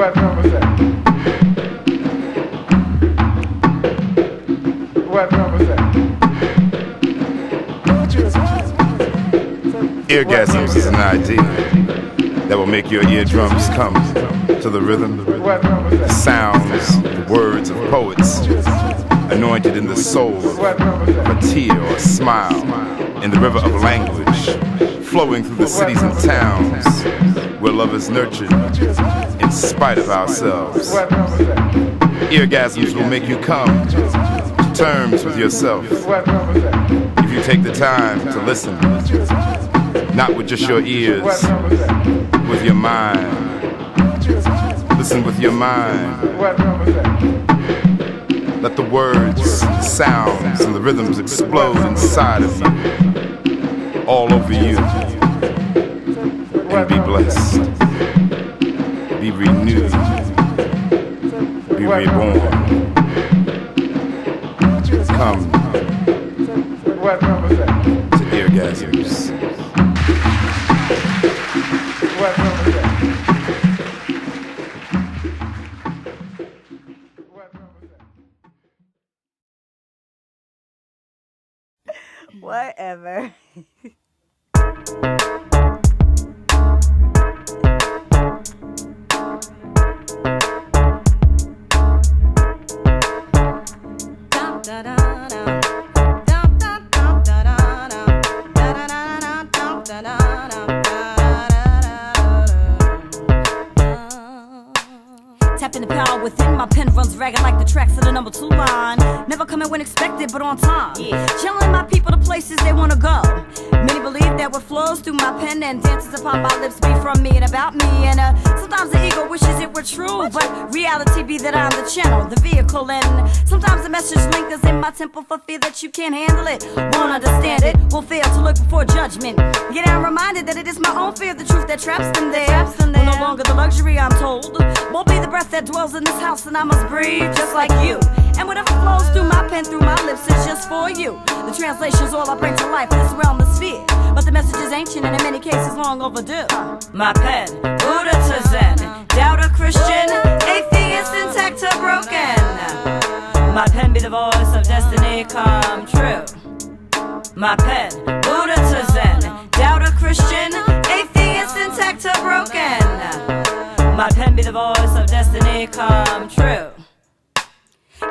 What number is that? What number is that? Eargasms is an idea that will make your eardrums come to the rhythm, the sounds, the words of poets, anointed in the soul of a tear or a smile, in the river of language, flowing through the cities and towns, where love is nurtured in spite of ourselves. Eargasms will make you come to terms with yourself if you take the time to listen, not with just your ears, with your mind. Listen with your mind. Let the words, the sounds, and the rhythms explode inside of you, all over you, and be blessed, be renewed, be reborn. Come to eargasms. Whatever. Tapping the power within, my pen runs ragged like the tracks of the number 2 line. Never coming when expected, but on time. Channeling my people to places they wanna go. Many believe that what flows through my pen and dances upon my lips be from me and about me. And sometimes the ego wishes it were true, but reality be that I'm the channel, the vehicle. And sometimes the message lingers in my temple for fear that you can't handle it, won't understand it, will fail to look before judgment. Yet I'm reminded that it is my own fear of the truth that traps them there. Will no longer the luxury, I'm told, won't be the breath that dwells in this house, and I must breathe just like you. And whatever flows through my pen, through my lips, is just for you. The translation's all I bring to life in this realm of sphere, but the message is ancient and in many cases long overdue. My pen, Buddha to Zen, doubter Christian, atheist intact to broken. My pen be the voice of destiny come true. My pen, Buddha to Zen, doubter Christian, atheist intact to broken. My pen be the voice of destiny come true.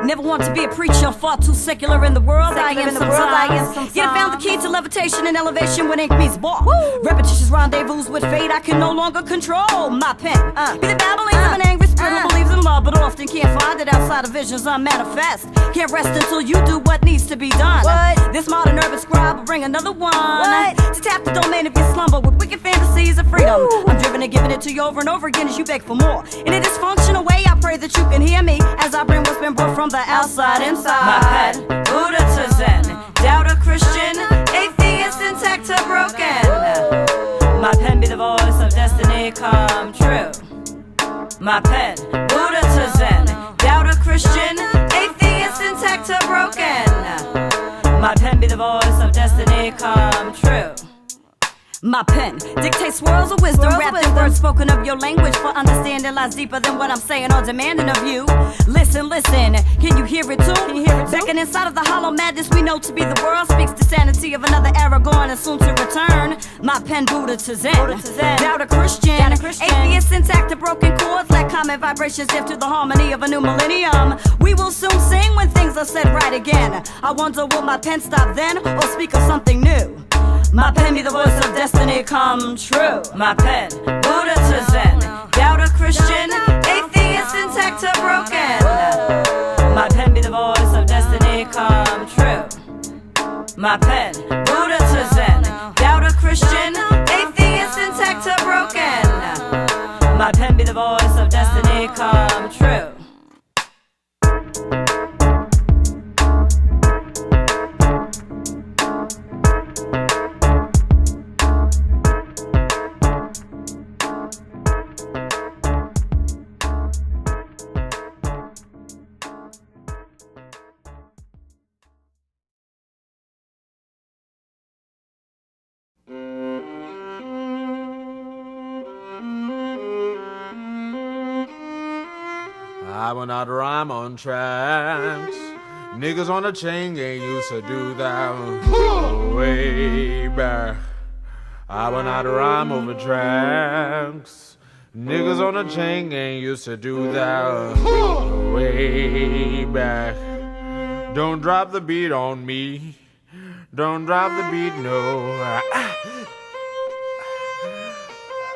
Never want to be a preacher, far too secular in the world. I am sometimes. Yet I found the key to levitation and elevation when ink meets bar. Repetitious rendezvous with fate I can no longer control. My pen be the babblings of an angry spirit who believes in love, but often can't find it outside of visions unmanifest. Can't rest until you do what needs to be done. This modern urban scribe will bring another one to tap the domain of your slumber with wicked fantasies of freedom. I'm driven and giving it to you over and over again as you beg for more. In a dysfunctional way, I pray that you can hear me as I bring what's been brought from the outside inside. My pen, Buddha to Zen, doubter Christian, atheist intact to broken. My pen be the voice of destiny come true. My pen, Buddha to Zen, doubter Christian, atheist intact to broken. My pen be the voice of destiny come true. My pen dictates swirls of wisdom wrapped in words spoken of your language, for understanding lies deeper than what I'm saying or demanding of you. Listen, listen, can you hear it too? Beckoning inside of the hollow madness we know to be the world speaks the sanity of another era gone and soon to return. My pen, Buddha to Zen, doubter Christian, atheist intact to broken chords, like common vibrations deaf to the harmony of a new millennium. We will soon sing when things are said right again. I wonder will my pen stop then or speak of something new? My pen be the voice of destiny come true. My pen, Buddha to Zen, doubter Christian, atheist intact to broken. My pen be the voice of destiny come true. My pen, Buddha to Zen, doubter Christian, atheist intact to broken. My pen be the voice of destiny come true. I will not rhyme on tracks. Niggas on the chain gang used to do that way back. I will not rhyme over tracks. Niggas on the chain gang used to do that way back. Don't drop the beat on me. Don't drop the beat, no.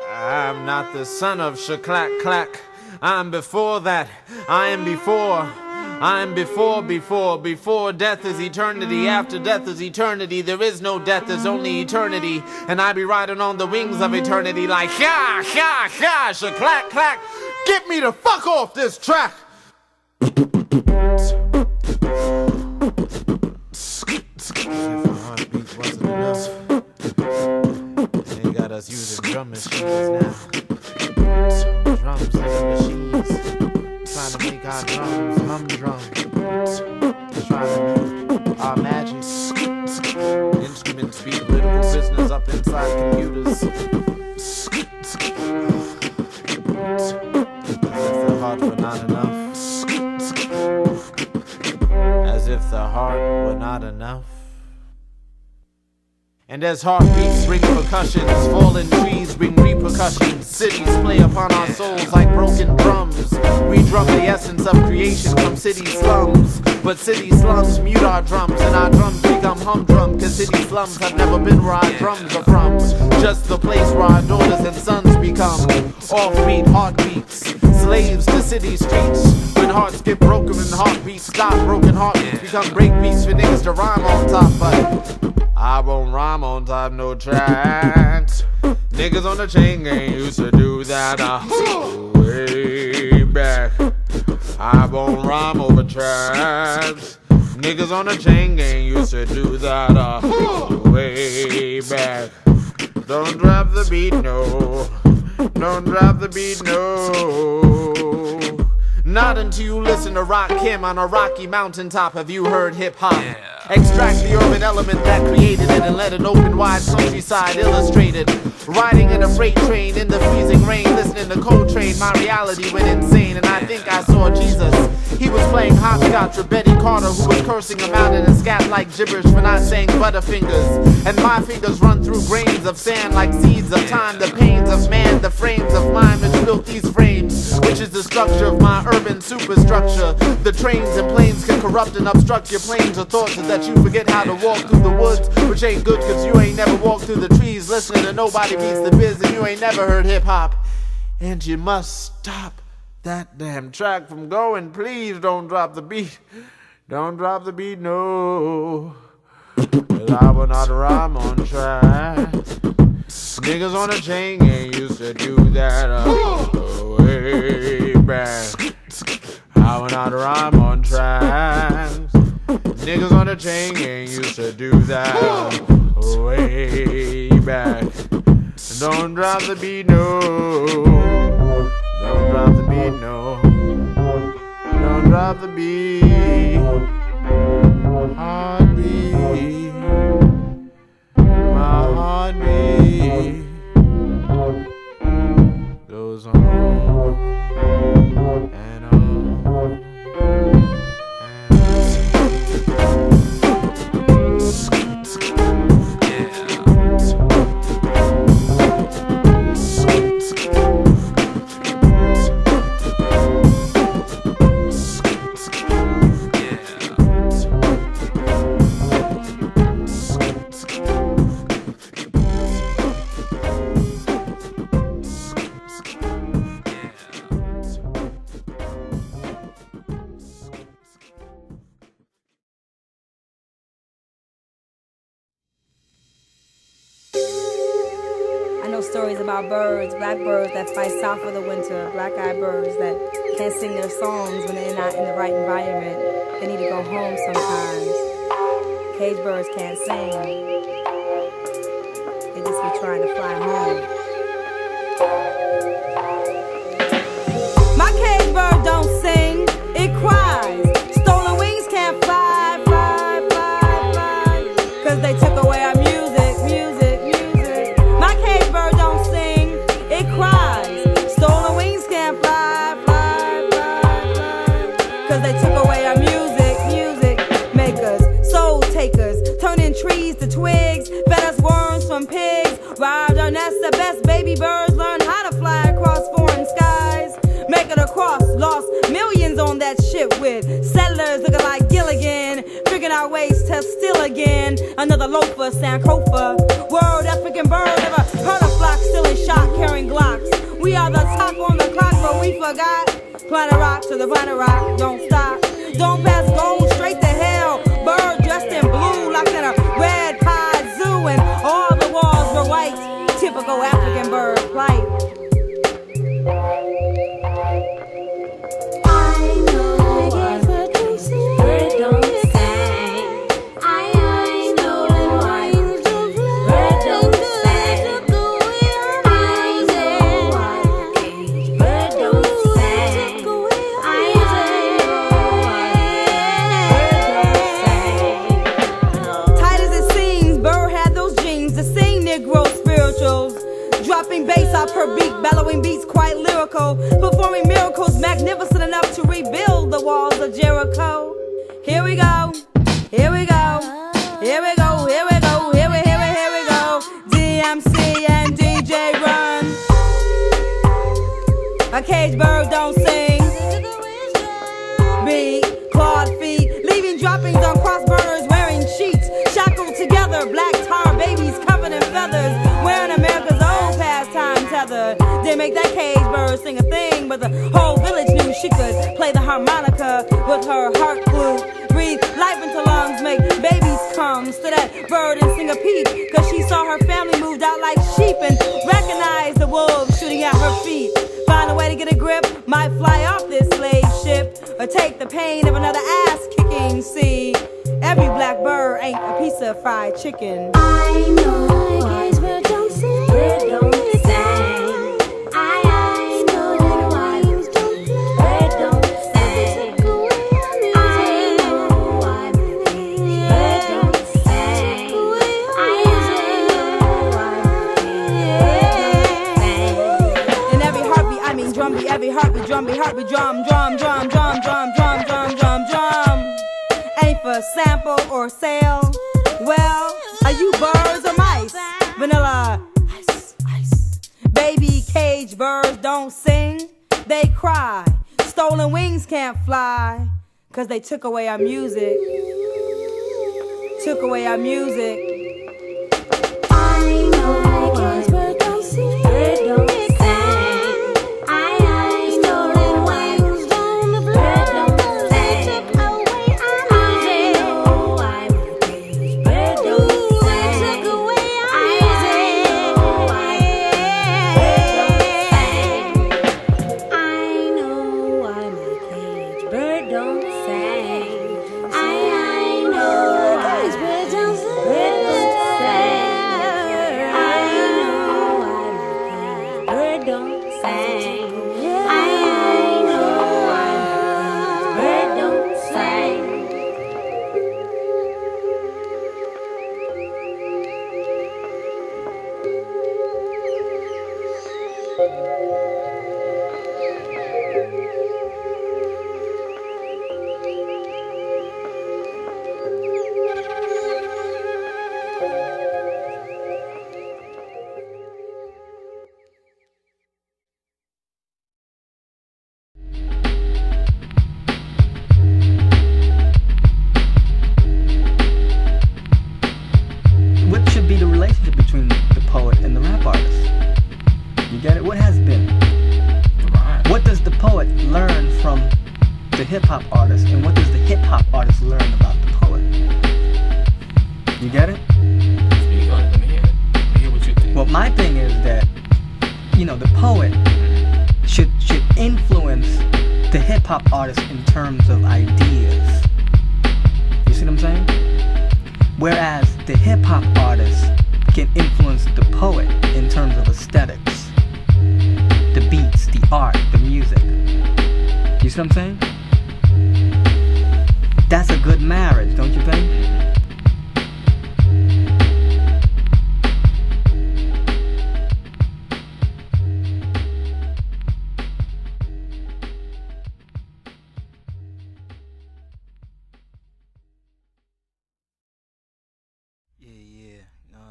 I'm not the son of Shaclack Clack. I'm before that. I am before. Before death is eternity, after death is eternity. There is no death, there's only eternity. And I be riding on the wings of eternity like, ha, ha, ha, shaclack, clack. Get me the fuck off this track. Heartbeat wasn't enough. They got us using drum machines now. Drums like machines. Trying to make our drums humdrum. Trying to make our magic. Instruments beat political business up inside computers. As if the heart were not enough. As if the heart were not enough. And as heartbeats bring percussions, fallen trees bring repercussions. Cities play upon our souls like broken drums. We drum the essence of creation from city slums. But city slums mute our drums, and our drums become humdrum. Cause city slums have never been where our drums are from. Just the place where our daughters and sons become offbeat heartbeats, slaves to city streets. When hearts get broken and heartbeats stop, broken heartbeats become breakbeats for niggas to rhyme on top. But I won't rhyme on top no tracks. Niggas on the chain gang used to do that way back. I won't rhyme over tracks. Niggas on the chain gang used to do that way back. Don't drop the beat, no. Don't drop the beat, no. Not until you listen to Rock Kim on a rocky mountaintop have you heard hip-hop. Yeah. Extract the urban element that created it and let an open wide countryside illustrate it. Riding in a freight train in the freezing rain, listening to Coltrane, my reality went insane. And I think I saw Jesus. He was playing hopscotch with Betty Carter, who was cursing him out in a scat like gibberish for not saying Butterfingers. And my fingers run through grains of sand like seeds of time. The pains of man, the frames of mind which built these frames, which is the structure of my urban superstructure. The trains and planes can corrupt and obstruct your planes of thoughts, so that you forget how to walk through the woods, which ain't good cause you ain't never walked through the trees listening to Nobody Beats the Biz, and you ain't never heard hip-hop. And you must stop that damn track from going. Please don't drop the beat. Don't drop the beat, no. Well, I will not rhyme on track. Niggas on the chain gang used to do that way back. I will not rhyme on tracks. Niggas on the chain gang used to do that way back. Don't drop the beat, no. Don't drop the beat, no. Don't drop the beat. Heartbeat. My heartbeat goes on and on. Stories about birds, black birds that fly south for the winter, black-eyed birds that can't sing their songs when they're not in the right environment. They need to go home sometimes. Cage birds can't sing. They just be trying to fly home. My cage bird don't sing, it cries. Stolen wings can't fly, fly, fly, fly. Cause they took away our music. My cage bird don't sing, it cries. Stolen wings can't fly, fly, fly, fly. trees to twigs, fed us worms from pigs. Robbed our nests, the best baby birds learned how to fly across foreign skies. Make it across, lost millions on that ship with settlers looking like Gilligan, figuring our ways to steal again. Another loafer, Sankofa. World African bird, never heard a flock still in shock, carrying Glocks. We are the top on the clock, but we forgot. Planet rock to the planet rock, don't stop. Don't pass gold straight to hell. Bird dressed in blue, locked in a red pie zoo, and all the walls were white. Typical African bird flight. Dropping bass off her beat, bellowing beats quite lyrical, performing miracles magnificent enough to rebuild the walls of Jericho. Here we go, here we go, here we go, here we go, here we go. DMC and DJ run. A caged bird don't sing. Beat, clawed feet, leaving droppings on cross burners, wearing sheets, shackled together, black tar babies covered in feathers, wearing America's old pastime tether. Didn't make that cage bird sing a thing, but the whole village knew she could play the harmonica with her heart flute. Breathe life into lungs, make babies come. Stood that bird and sing a peep, cause she saw her family moved out like sheep and recognized the wolves shooting at her feet. Find a way to get a grip, might fly off this slave ship, or take the pain of another ass kicking. See, every black bird ain't a piece of fried chicken. I know cage bird don't sing, bird don't sing. I know that wines don't play, bird don't sing. I know why bird don't sing. I know why. In every heartbeat, I mean drum beat, every heartbeat, drum beat, heartbeat, drum, drum, drum, drum, drum, drum, drum, drum, drum. Ain't for sample or sale. Well, are you birds or mice? Vanilla ice, ice. Baby cage birds don't sing, they cry. Stolen wings can't fly, cause they took away our music. Took away our music. I know cage bird don't sing, bird don't sing. I stolen wings down the bird don't sing. Took away our music. I know why cage bird don't sing. They took away our music. I know why my cage bird don't sing. I know cage bird don't sing. Bird don't sing. I know why my cage bird don't sing. I know why my cage bird don't sing. What should be the relationship between the poet and the rap artist? You get it? What has been? What does the poet learn from the hip-hop artist, and what does the hip-hop artist learn about the poet? You get it? Speak on it. Let me hear it. Let me hear what you think. Well, my thing is that, you know, the poet should influence the hip-hop artist in terms of ideas. You see what I'm saying? Whereas the hip-hop artist can influence the poet in terms of aesthetics, the beats, the art, the music. You see what I'm saying? That's a good marriage, don't you think?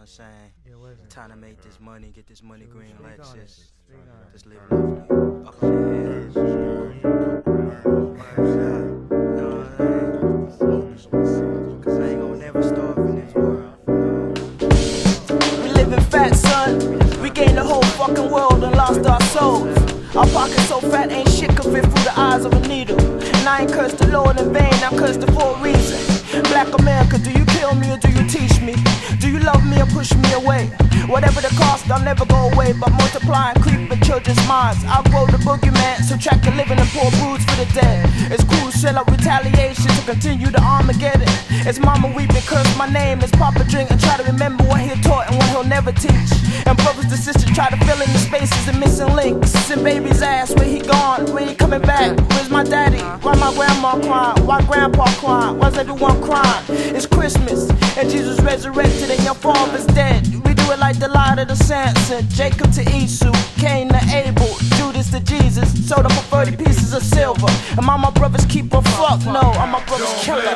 I'm saying? Yeah, what is it? Time to make this money, get this money green like this. Just live it. lovely. Up in your head. You know what I'm saying? Cause I ain't gonna never starve in this world. We living fat, son. We gained the whole fucking world and lost our souls. Our pockets so fat ain't shit could fit through the eyes of a needle. And I ain't cursed the Lord in vain, I cursed it for a reason. Black America, do you kill me or do you teach me? Do you love me or push me away? Whatever the cost, I'll never go away. But multiplying, creeping children's minds. Outgrow the boogeyman, subtract the living and pour booze for the dead. It's cool, shell up retaliation to continue the Armageddon. It's mama weeping, curse my name. It's papa drink and try to remember what he taught and what he'll never teach. And brothers and sisters try to fill in the spaces and missing links. And baby's ass, where he gone? Where he coming back? Where's my daddy? Why my grandma crying? Why grandpa crying? Why's everyone crying? It's Christmas and Jesus resurrected and your father's dead. We do it like Delilah to Samson, Jacob to Esau, Cain to Abel, Judas to Jesus. Sold them for 30 pieces of silver. Am I my brother's keeper? Fuck no, I'm my brother's killer.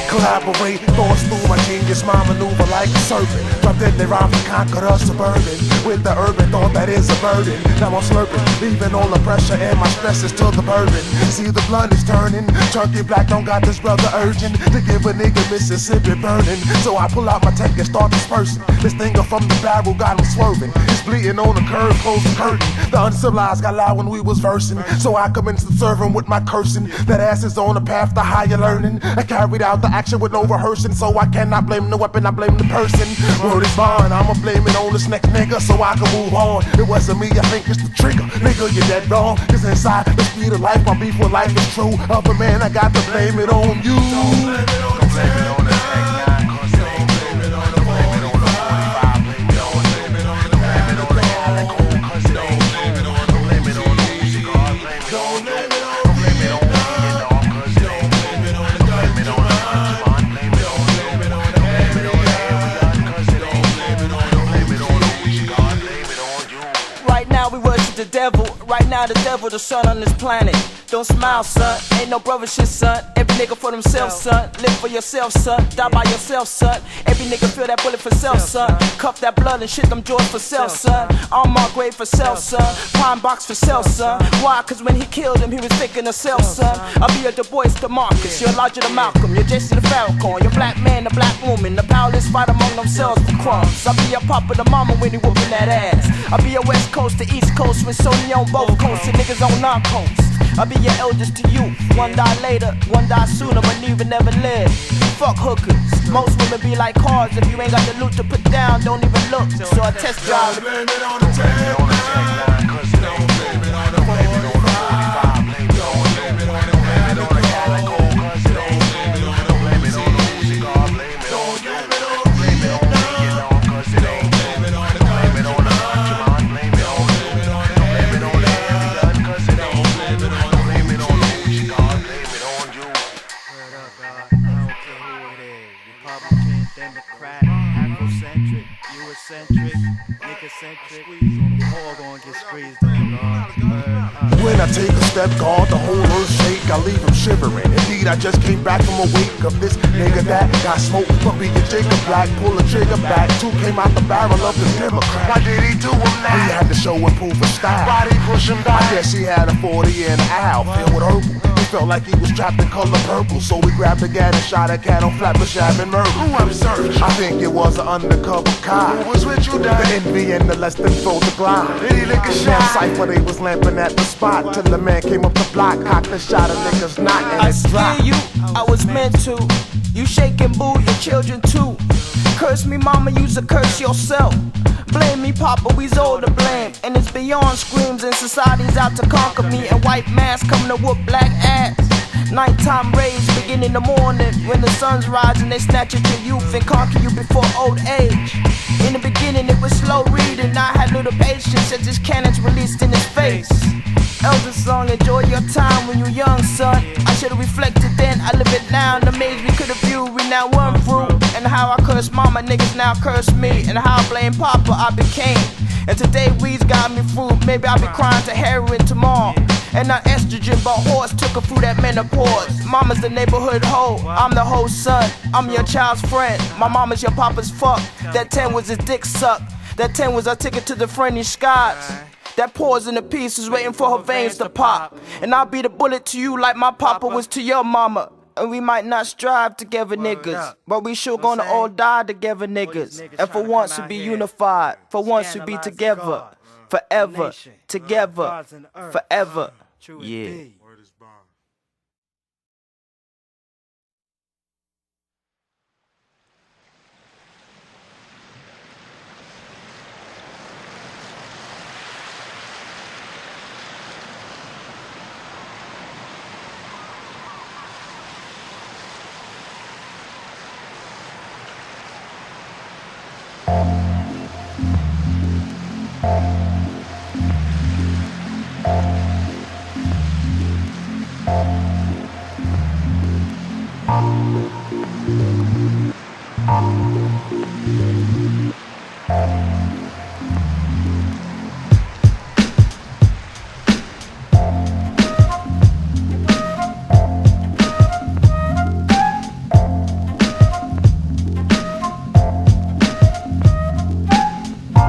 Collaborate, thoughts through my genius mind maneuver like a serpent. Dropped in the rhyme to conquer the suburban. With the urban thought that is a burden. Now I'm slurping, leaving all the pressure and my stresses to the burden. See the blunt is turning. Chunky Black don't got this brother urgent to give a nigga Mississippi burning. So I pull out my tank and start dispersing. This thing from the barrel got him swerving. It's bleeding on the curve, close the curtain. The uncivilized got loud when we was versing. So I commenced to serve him with my cursing. That ass is on the path to higher learning. I carried out the action with no rehearsing, so I cannot blame the weapon, I blame the person. Word is bond, I'ma blame it on this next nigga so I can move on. It wasn't me, I think it's the trigger. Nigga, you're dead wrong. Cause inside the speed of life, my beef with life is true. Other man, I got to blame it on you. Don't blame it on the blame it on the Tech 9, cause don't blame it on the blame it on the 45, blame it on the blame it on the Calico, cause don't blame it on the blame it on the Uzi God, blame it on you. Don't blame it on me, you know, cause don't blame it on the blame it on the the devil, right now the devil, the son on this planet. Don't smile, son, ain't no brother shit, son. Every nigga for themselves, son. Live for yourself, son. Die by yourself, son. Every nigga feel that bullet for self, son. Cuff that blood and shit them joints for self, son. On my grave for self, son. Pine box for self, son. Why? Cause when he killed him, he was thinking of self, son. I'll be a Du Bois to Marcus. You're Elijah to Malcolm. You're Jesse the Falcon. You're black man, the black woman. The powerless fight among themselves for crumbs. I'll be a papa to mama when he whooping that ass. I'll be a West Coast to East Coast with Sony on both coasts and niggas on non-coast. I'll be your eldest to you. One die later, one die sooner, but neither never live. Fuck hookers. Most women be like cars. If you ain't got the loot to put down, don't even look. So I test drive. Blame it on the Tech 9, cause don't blame it on the blame it on the 45, blame it on the Calico, cause don't blame it on the blame it on the Uzi God, blame it on you. Blame it on me, you know, cause it ain't blame it on the blame it on the Pokemon, blame it on you. Blame it on the heavy gun, cause it ain't blame it on the blame it on the Uzi God, blame it on you. Word up, God. I don't care who it is. Republican, Democrat, Afrocentric, Eurocentric, nigga-centric. All gonna get squeezed on, God. When I take a step, God, the whole earth shake. I leave him shivering. Indeed, I just came back from a wake of this nigga that got smoked for being Jacob Black. Pull a trigger back. Two came out the barrel of the Democrat. Why did he do him that? He had to show and prove his style. Why did he push him back? I guess he had a 40 and an owl filled with herbal. He felt like he was trapped in color purple, so we grabbed a gat and shot a cat on Flatbush Ave and murder. Who observed? I think it was an undercover cop. Who was with you, Dad? The envy and the less than throw the glide. Did he lick a shot? Cypher, they was lamping at the spot till the man came up the block, cocked the shot, a nigga's not and I it's scare dropped. you, I was meant to. You shake and boo your children too. Curse me, mama, use a curse yourself. Blame me, papa, we's all to blame. And it's beyond screams and society's out to conquer me. And white masks coming to whoop black ass. Nighttime rays begin in the morning. When the sun's rising, they snatch at your youth and conquer you before old age. In the beginning, it was slow reading. I had little patience as this cannon's released in his face. Elder song, enjoy your time when you young, son. I should've reflected then, I live it now. The maze we could've viewed, we now run through. And how I curse mama, niggas now curse me. And how I blame papa, I became. And today weeds got me through. Maybe I'll be crying to heroin tomorrow. And not estrogen, but horse took her through that menopause. Mama's the neighborhood hoe, I'm the hoe son. I'm your child's friend, my mama's your papa's fuck. That 10 was his dick suck. That 10 was our ticket to the friendly skies. That pause in the pieces waiting for her veins to pop. And I'll be the bullet to you like my papa was to your mama. And we might not strive together, niggas, but we sure gonna all die together, niggas. And for once we be unified, for once we be together, forever, together, forever. Yeah.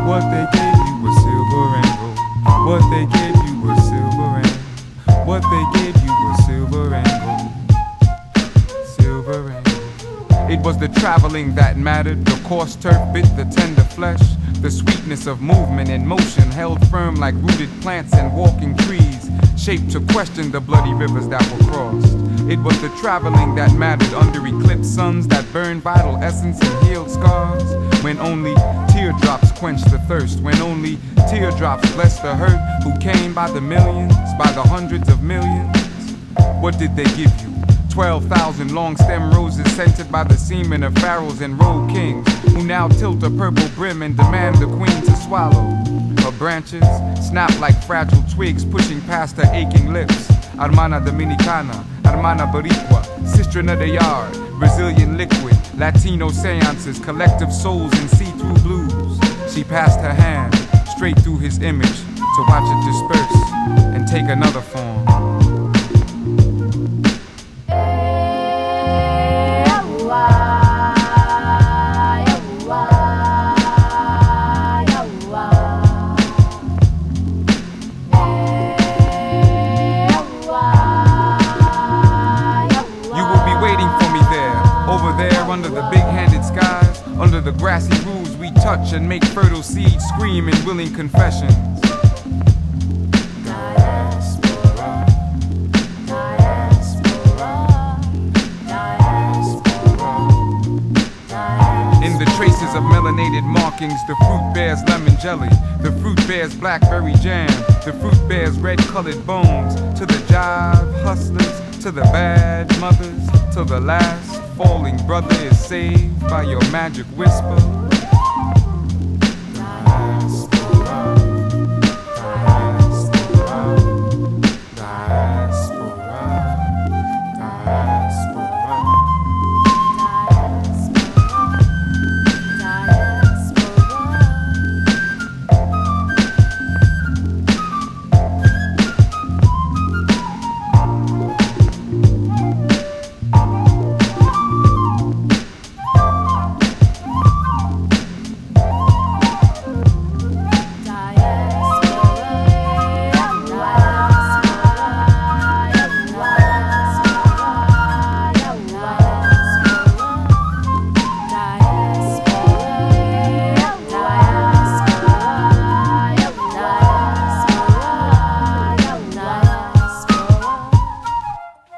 What they gave you was silver and gold. What they gave you was silver and what they gave you was silver and gold. Silver and gold. It was the traveling that mattered. The coarse turf bit the tender flesh. The sweetness of movement and motion held firm like rooted plants and walking trees, shaped to question the bloody rivers that were crossed. It was the traveling that mattered under eclipsed suns that burned vital essence and healed scars. When only teardrops quenched the thirst, when only teardrops blessed the hurt who came by the millions, by the hundreds of millions. What did they give you? 12,000 long stem roses scented by the semen of pharaohs and road kings, who now tilt a purple brim and demand the queen to swallow. Her branches snap like fragile twigs pushing past her aching lips. Hermana Dominicana, Hermana Boricua, Sistrina de Yard, Brazilian liquid, Latino seances, collective souls in see-through blues. She passed her hand straight through his image to watch it disperse and take another form. Under the big-handed skies, under the grassy roofs we touch and make fertile seeds scream in willing confessions. Diaspora, diaspora, diaspora, diaspora. In the traces of melanated markings, the fruit bears lemon jelly, the fruit bears blackberry jam, the fruit bears red-colored bones. To the jive hustlers, to the bad mothers, to the last falling brother is saved by your magic whisper. Diaspora, diaspora, diaspora, diaspora.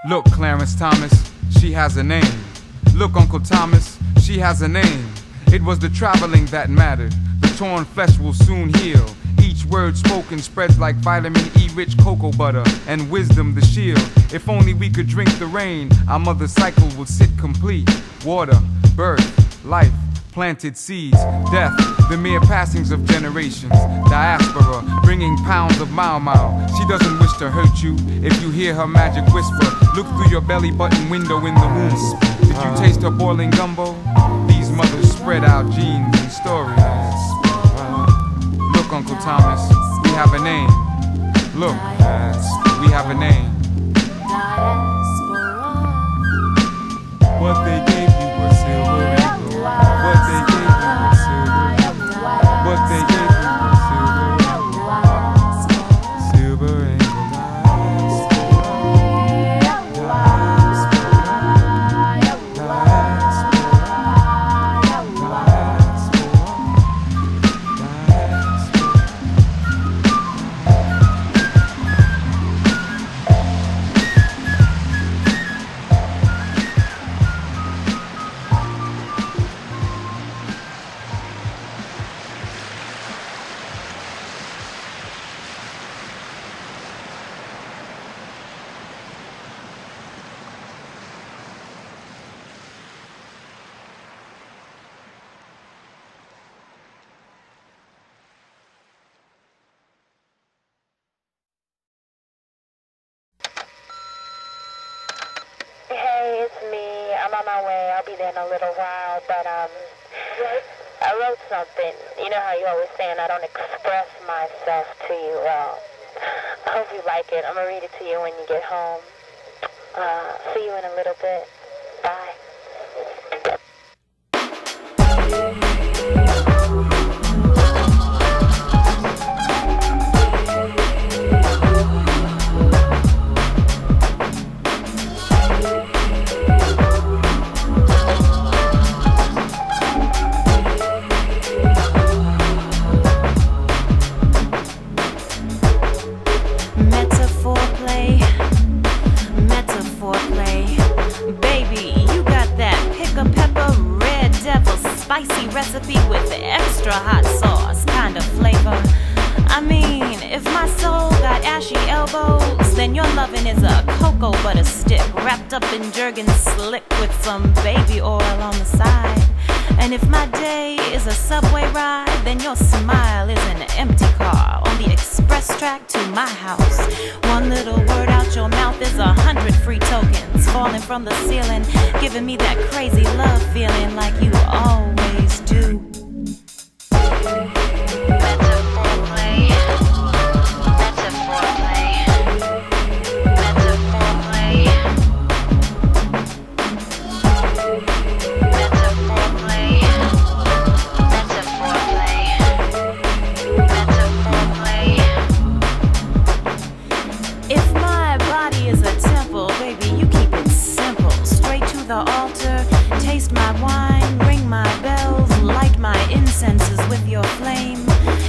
Look, Clarence Thomas, she has a name. Look, Uncle Thomas, she has a name. It was the traveling that mattered. The torn flesh will soon heal. Each word spoken spreads like vitamin E-rich cocoa butter, and wisdom the shield. If only we could drink the rain, our mother's cycle would sit complete. Water, birth, life, planted seeds, death, the mere passings of generations, diaspora, bringing pounds of Mau. She doesn't wish to hurt you. If you hear her magic whisper, look through your belly button window in the womb. Did you taste her boiling gumbo? These mothers spread out genes and stories. Look, Uncle Thomas, we have a name. Look, we have a name. What they gave you was silver and gold. What they gave you was silver and gold. What they gave you was silver and gold. Silver and gold. Hey, it's me. I'm on my way. I'll be there in a little while, but I wrote something. You know how you always saying I don't express myself to you. Well, I hope you like it. I'm gonna read it to you when you get home. See you in a little bit. Bye. Spicy recipe with extra hot sauce kind of flavor. I mean, if my soul got ashy elbows, then your lovin' is a cocoa butter stick wrapped up in Jergens slick with some baby oil on the side. And if my day is a subway ride, then your smile is an empty car on the express track to my house. One little word out your mouth is 100 free tokens falling from the ceiling, giving me that crazy love feeling like you always do. The altar, taste my wine, ring my bells, light my incenses with your flame,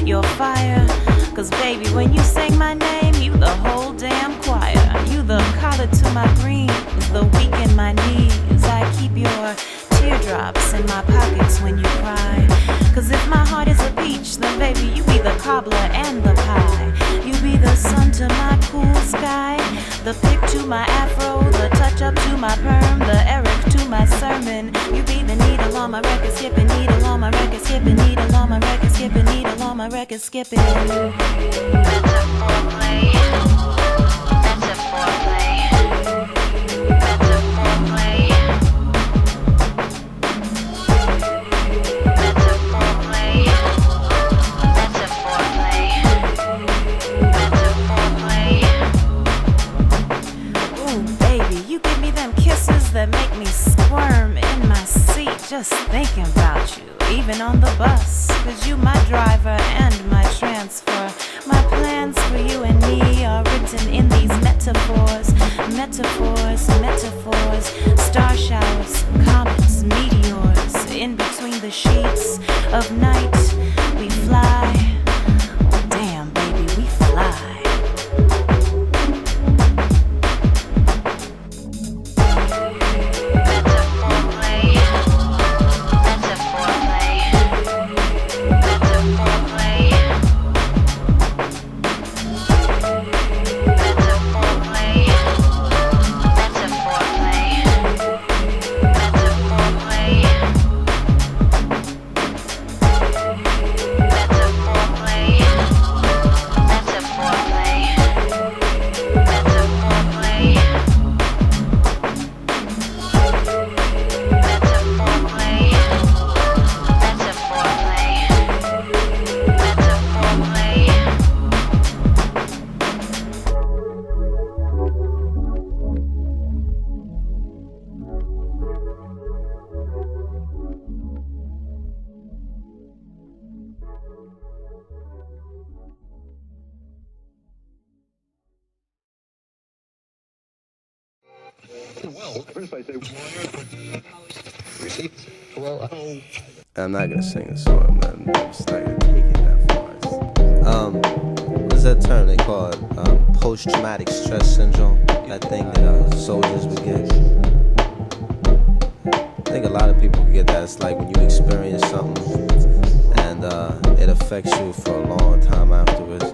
your fire. Cause baby, when you sing my name, you the whole damn choir. You the collar to my dreams, the weak in my knees. I keep your teardrops in my pockets when you cry. Cause if my heart is a peach, then baby, you be the cobbler and the pie. You be the sun to my cool sky, the pick to my afro, the touch up to my perm, the Eric to my sermon. You be the needle on my record, skipping needle on my record, skipping needle on my record, skipping needle on my record, skipping. That's a foreplay. That's a foreplay. That's a foreplay. That's a foreplay. That's a foreplay. That's a foreplay. Ooh, baby, you give me them kisses that make me squirm in my seat just thinking about you, even on the bus. Cause you my driver and my transfer. My plans for you and me are written in these metaphors. Metaphors, metaphors, star showers, comets, meteors. In between the sheets of night, we fly. Oh, damn, baby, we fly. I'm not gonna sing a song. I'm just not gonna take it that far. What's that term they call it? Post-traumatic stress syndrome. That thing that soldiers would get. I think a lot of people get that. It's like when you experience something and it affects you for a long time afterwards.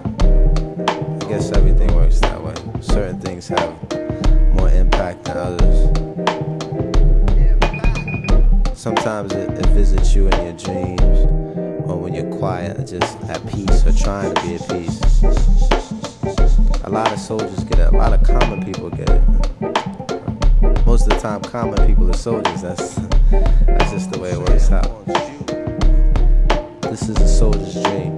I guess everything works that way. Certain things have more impact than others. Sometimes it visits you in your dreams, or when you're quiet, just at peace, or trying to be at peace. A lot of soldiers get it. A lot of common people get it. Most of the time, common people are soldiers. That's just the way it works out. This is a soldier's dream.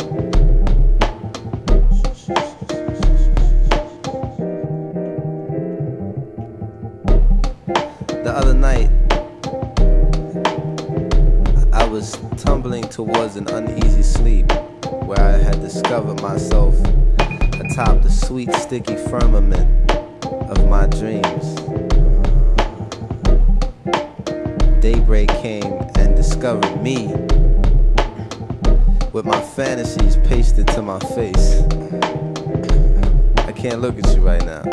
The other night, I was tumbling towards an uneasy sleep where I had discovered myself atop the sweet, sticky firmament of my dreams. Daybreak came and discovered me with my fantasies pasted to my face. I can't look at you right now.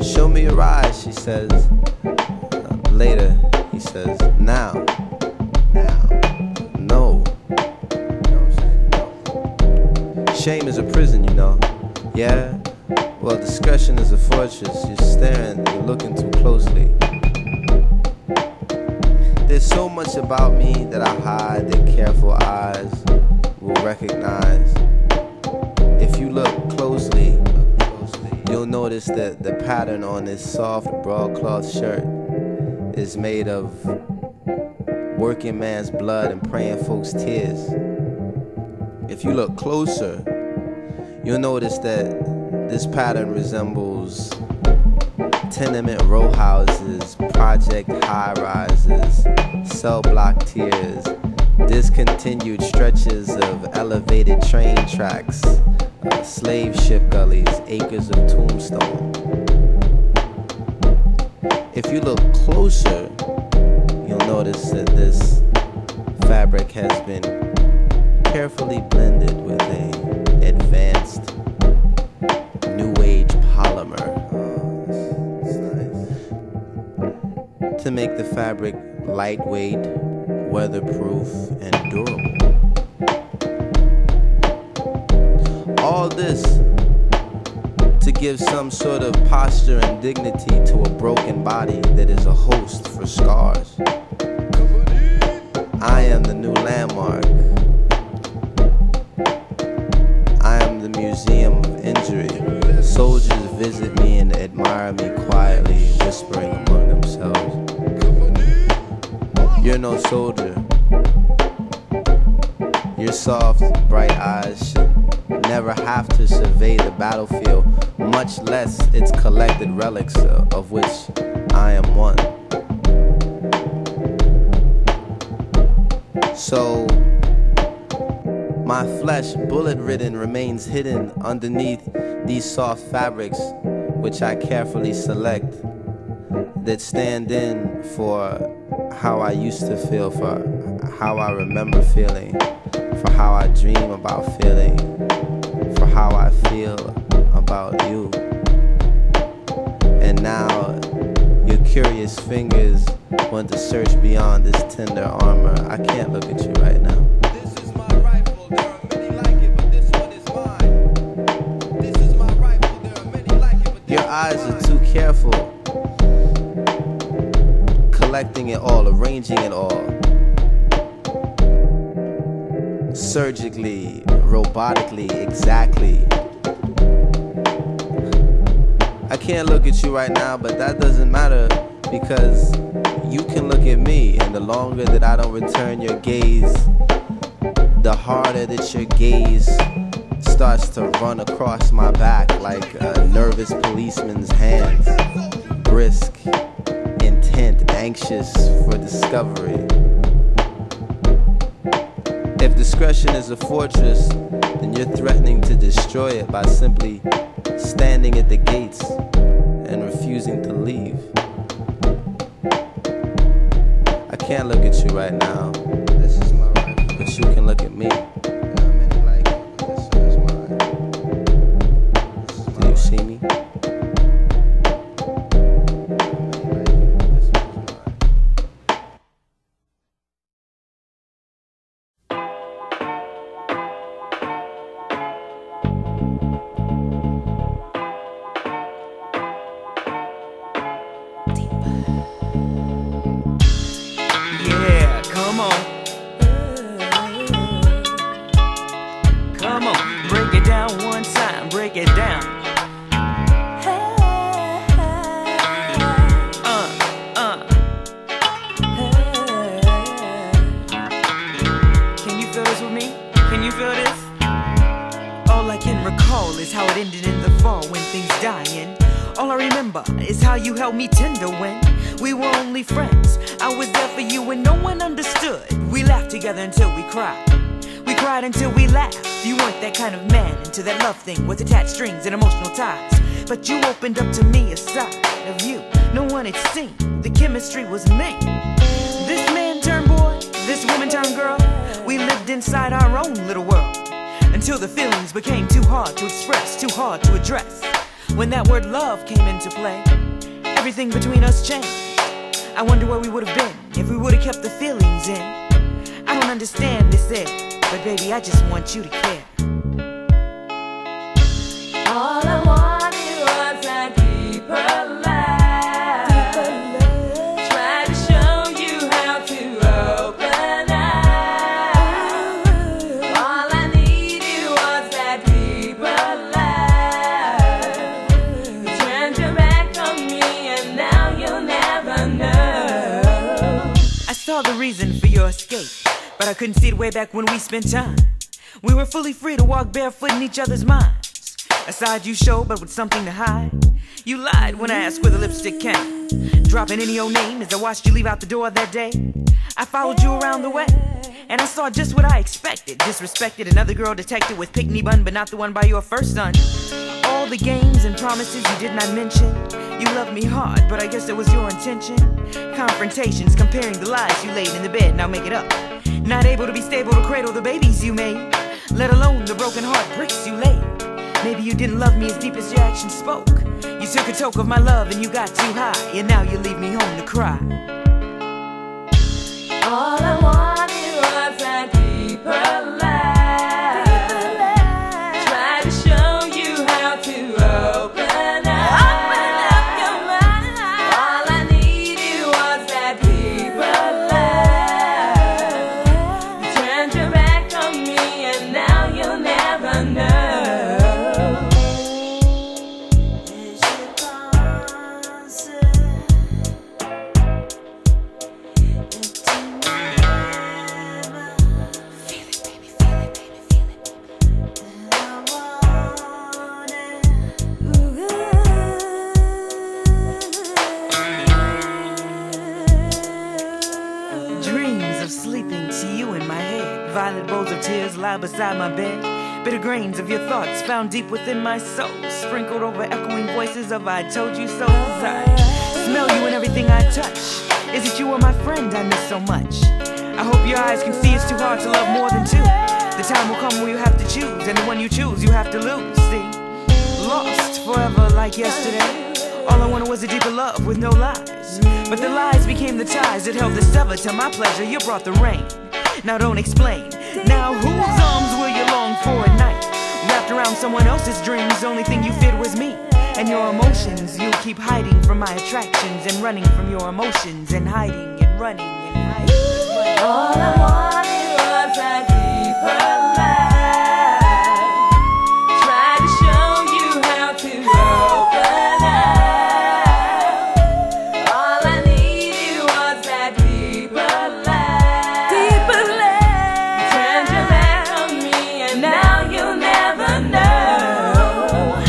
Show me your eyes, she says. Later, he says, now. No. Shame is a prison, you know. Yeah? Well, discretion is a fortress. You're staring, you're looking too closely. There's so much about me that I hide that careful eyes will recognize. If you look closely, you'll notice that the pattern on this soft broadcloth shirt is made of working man's blood and praying folks' tears. If you look closer, you'll notice that this pattern resembles tenement row houses, project high-rises, cell block tiers, discontinued stretches of elevated train tracks, slave ship gullies, acres of tombstone. If you look closer, you'll notice that this fabric has been carefully blended with an advanced new age polymer to make the fabric lightweight, weatherproof, and durable. All this to give some sort of posture and dignity to a broken body that is a host for scars. I am the new landmark. I am the museum of injury. Soldiers visit me and admire me quietly, whispering among themselves. You're no soldier. Your soft, bright eyes should never have to survey the battlefield, much less its collected relics, of which I am one. So, my flesh, bullet-ridden, remains hidden underneath these soft fabrics, which I carefully select, that stand in for how I used to feel, for how I remember feeling, for how I dream about feeling, for how I feel about you. And now your curious fingers want to search beyond this tender armor. I can't look at you right now. This is my rifle, there are many like it, but this one is mine. This is my rifle, there are many like it, but your eyes are too careful, collecting it all, arranging it all. Surgically, robotically, exactly. I can't look at you right now, but that doesn't matter because you can look at me, and the longer that I don't return your gaze, the harder that your gaze starts to run across my back like a nervous policeman's hands, brisk, intent, anxious for discovery. If discretion is a fortress, then you're threatening to destroy it by simply standing at the gates. choosing to leave. I can't look at you right now. This is my right, but you can look at me. Do you see me? Yeah, come on. Come on, break it down one time, break it down. Can you feel this with me? Can you feel this? All I can recall is how it ended in the fall when things dying. All I remember is how you held me tender when we were only friends. I was there for you and no one understood. We laughed together until we cried. We cried until we laughed. You weren't that kind of man into that love thing with attached strings and emotional ties. But you opened up to me a side of you no one had seen. The chemistry was me. This man turned boy, this woman turned girl. We lived inside our own little world until the feelings became too hard to express, too hard to address. When that word love came into play, everything between us changed. I wonder where we would have been if we would have kept the feelings in. I don't understand this air, but baby, I just want you to care. All I wanted was a deeper love. Tried to show you how to open up. All I needed was that deeper love. You turned your back on me and now you'll never know. I saw the reason for your escape, but I couldn't see it way back when we spent time. We were fully free to walk barefoot in each other's minds. A side you showed, but with something to hide. You lied when I asked where the lipstick came, dropping any old name as I watched you leave out the door that day. I followed you around the way, and I saw just what I expected. Disrespected another girl detected with pick me bun, but not the one by your first son. All the games and promises you did not mention. You loved me hard, but I guess that was your intention. Confrontations, comparing the lies you laid in the bed, now make it up. Not able to be stable to cradle the babies you made, let alone the broken heart bricks you laid. Maybe you didn't love me as deep as your actions spoke. You took a toke of my love and you got too high, and now you leave me home to cry. All I wanted was a deeper love. Tried to show you how to open up. Open up your mind. All I needed was that deeper love. You turned your back on me and now you'll never know. Dreams of sleeping to you in my head. Violet bowls of tears lie beside my bed. Bitter grains of your thoughts found deep within my soul, sprinkled over echoing voices of I told you so. I smell you in everything I touch. Is it you or my friend I miss so much? I hope your eyes can see it's too hard to love more than two. The time will come where you have to choose, and the one you choose you have to lose. See, lost forever like yesterday. All I wanted was a deeper love with no lies, but the lies became the ties that held the sever. To my pleasure, you brought the rain. Now don't explain. Now whose arms will you long for at night? Wrapped around someone else's dreams, the only thing you feared was me. And your emotions, you keep hiding from my attractions, and running from your emotions, and hiding and running and hiding and running. All I wanted was a deeper love. Tried to show you how to open up. All I needed was that deeper love. Deeper love. You turned your back on me and now you'll never know.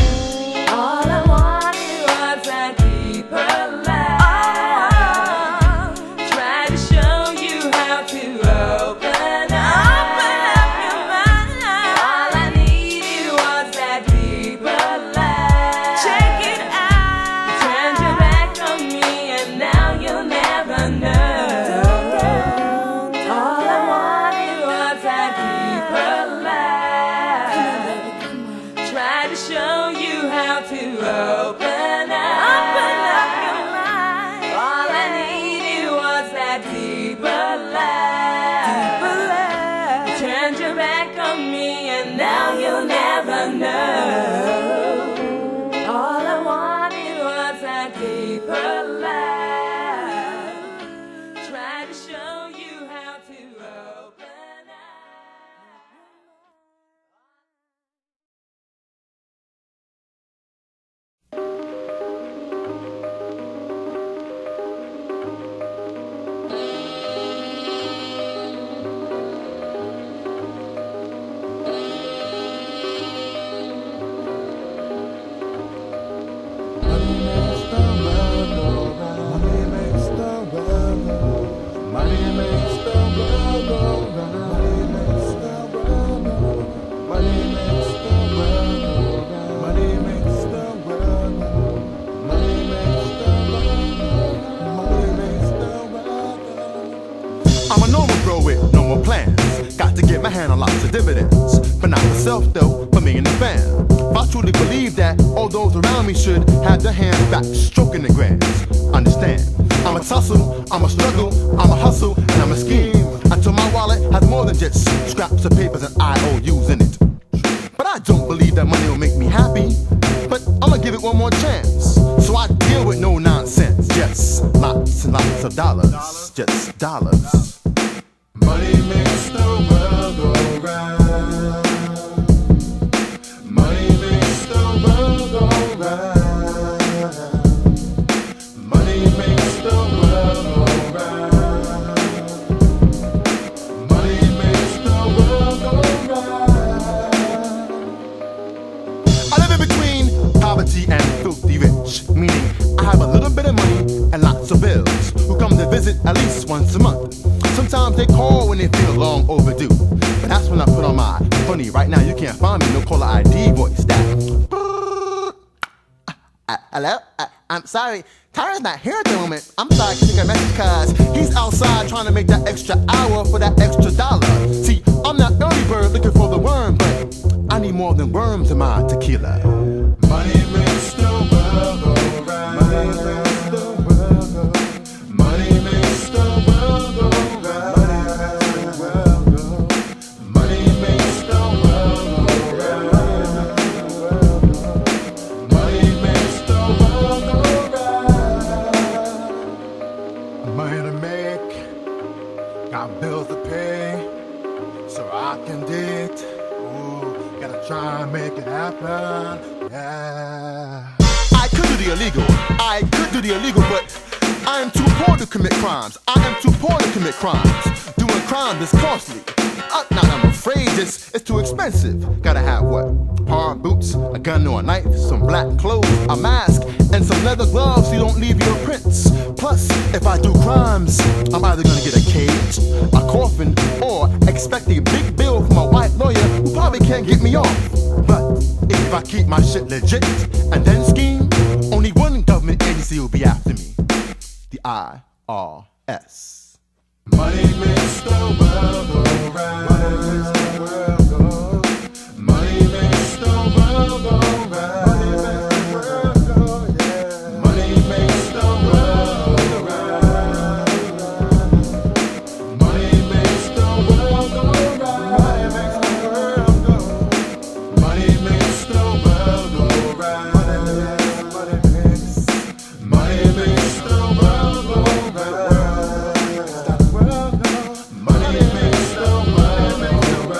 All I wanted was a deeper love. Tried to show you how to open keep alive. Trying to show you how to open up. I'm a normal bro with normal plans. Got to get my hand on lots of dividends. But not myself though, for me and the fam. If I truly believe that all those around me should have their hands back stroking the grams. Understand, I'm a tussle, I'm a struggle, I'm a hustle, and I'm a scheme. Until my wallet has more than just scraps of papers and IOUs in it. But I don't believe that money will make me happy. But I'ma give it one more chance. So I deal with no nonsense. Just lots and lots of dollars. Just dollars. Money makes the world go round. Money makes the world go round. Money makes the world go round. Money makes the world go round. I live in between poverty and filthy rich. Meaning I have a little bit of money and lots of bills who come to visit at least once a month. Sometimes they call when they feel long overdue. But that's when I put on my funny, right now you can't find me, no caller ID voice. That hello? I'm sorry, Tyra's not here at the moment. I'm sorry, I can take a message cause he's outside trying to make that extra hour for that extra dollar. See, I'm that early bird looking for the worm, but I need more than worms in my tequila. Money makes the world go round. Money makes the world go. Money makes the world go round. Money makes the world go round. Money makes the world go round. Money to make, got bills to pay, so I can date. Ooh, gotta try and make it happen. Yeah. I could do the illegal, but I am too poor to commit crimes. Doing crimes is costly. Not I'm afraid it's too expensive. Gotta have what? Hard boots, a gun or a knife, some black clothes, a mask, and some leather gloves so you don't leave your prints. Plus, if I do crimes, I'm either gonna get a cage, a coffin, or expect a big bill from a white lawyer who probably can't get me off. But if I keep my shit legit and then scheme, only one government agency will be after me. The IRS. Money makes the world go round. Money makes the world go round. Money makes the world go round. Money makes the world go round. Money makes the world go round. Money makes the world go round. Money makes the world go round.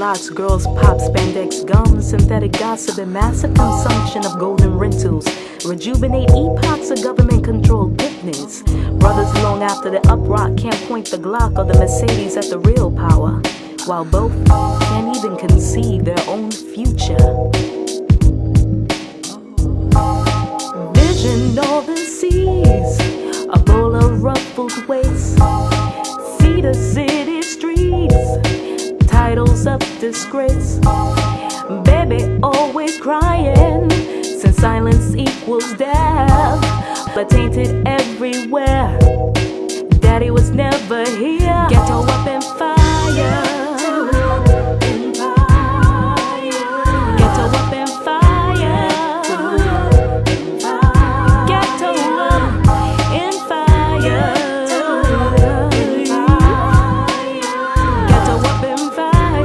blocks, girls pop spandex gum, synthetic gossip, and massive consumption of golden rentals. Rejuvenate epochs of government-controlled goodness. Brothers long after the uprock can't point the Glock or the Mercedes at the real power, while both can't even conceive their own future. Vision northern seas, a bowl of ruffled waist. See the city streets, titles of disgrace. Baby always crying, since silence equals death. But tainted everywhere, daddy was never here. Ghetto up in fire, ghetto up in fire, ghetto up in fire, ghetto up in fire.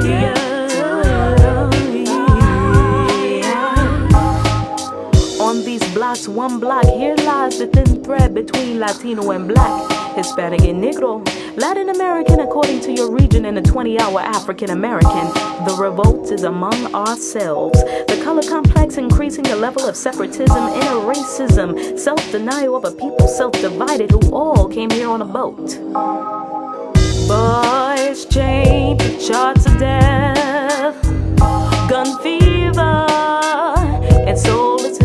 On these blocks, one block, here lies the thin thread between Latino and black, Hispanic and Negro, Latin American according to your region, and a 20-hour African American. The revolt is among ourselves. The color complex increasing the level of separatism, inner racism, self-denial of a people self-divided who all came here on a boat. Boys chained to charts of death, gun fever and solitude.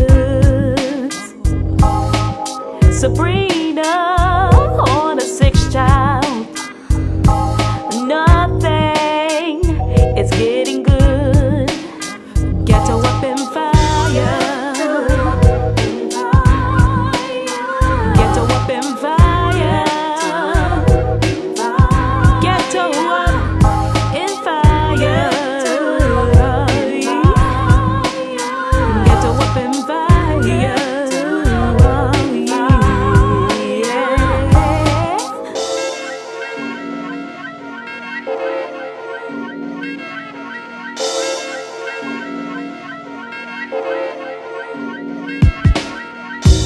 Sabrina on a 6th child. Nothing is getting good. Ghetto up in fire. Ghetto up in fire. Ghetto up in fire. Ghetto up in fire.